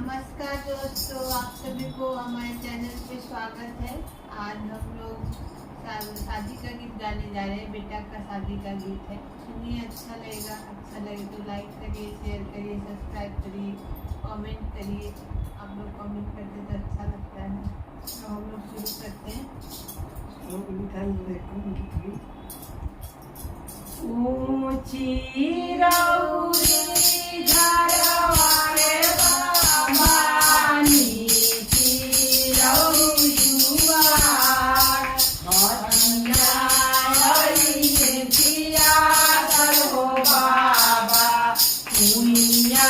नमस्कार दोस्तों, आप सभी को हमारे चैनल पे स्वागत है। आज हम लोग शादी का गीत गाने जा रहे हैं। बेटा का शादी का गीत है, सुनिए, अच्छा लगेगा। अच्छा लगे तो लाइक करिए, शेयर करिए, सब्सक्राइब करिए, कमेंट करिए। आप लोग कमेंट करते तो अच्छा लगता है। तो हम लोग शुरू करते हैं। ऊंची रौरी घरवाले बाबा, नीची रौरी जुआर, हथिया रही पिया हो बाबा, कुइया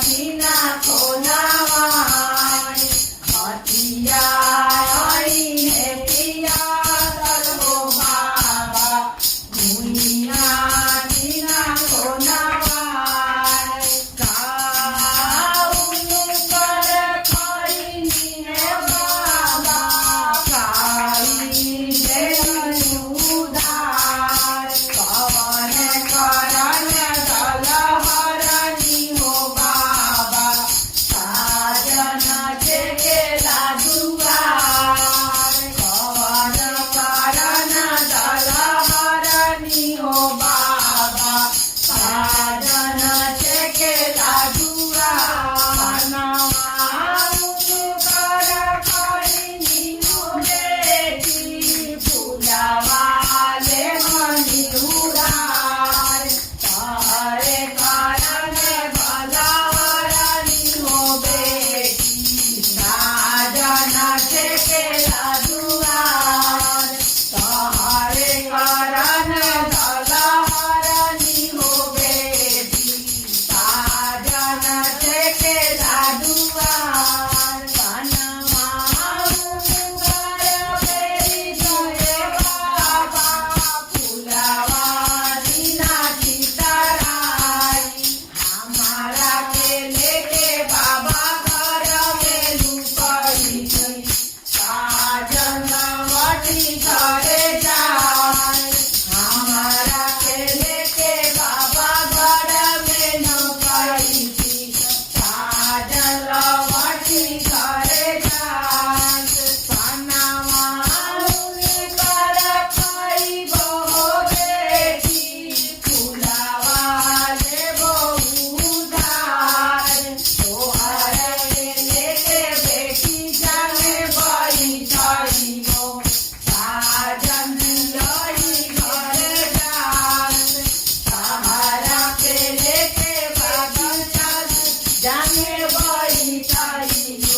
बिना खोलावार, हथिया रही पिया हो बाबा, कुइया बिना खोलावार, काउनु कर खैनी है बाबा, काई देनु उधार, कवन करन दलहरनी हो बाबा, साजन चेकेला दुआर, कवन करन दलहरनी हो बाबा, साजन चेकेला दुआर, नवाउनु कर खैनी हो बेटी, फुलवाले मनी उड़ार, तारे कारण भलहरनी हो बेटी, साजन चेकेला दुआर, तारे कारण भलहरनी हो बेटी, साजन चेकेला दुआर, कनवाउनु कर बेरी जय बाबा, फुलवा बिना चितराई, हमारा के लेके बाबा घर में लुकाई गई, साजन वटी घरे जाए, हमारा के लेके बाबा घर में लुकाई थी, साजन वटी घरे जाए, कनवाउनु कर खइबो बेटी, फुलवा लेबो उधार, तोहर के लेके बेटी जाने बैठइबो, साजन लई घरे जाए, सहारा के लेके बाबा जाने बैठइबो।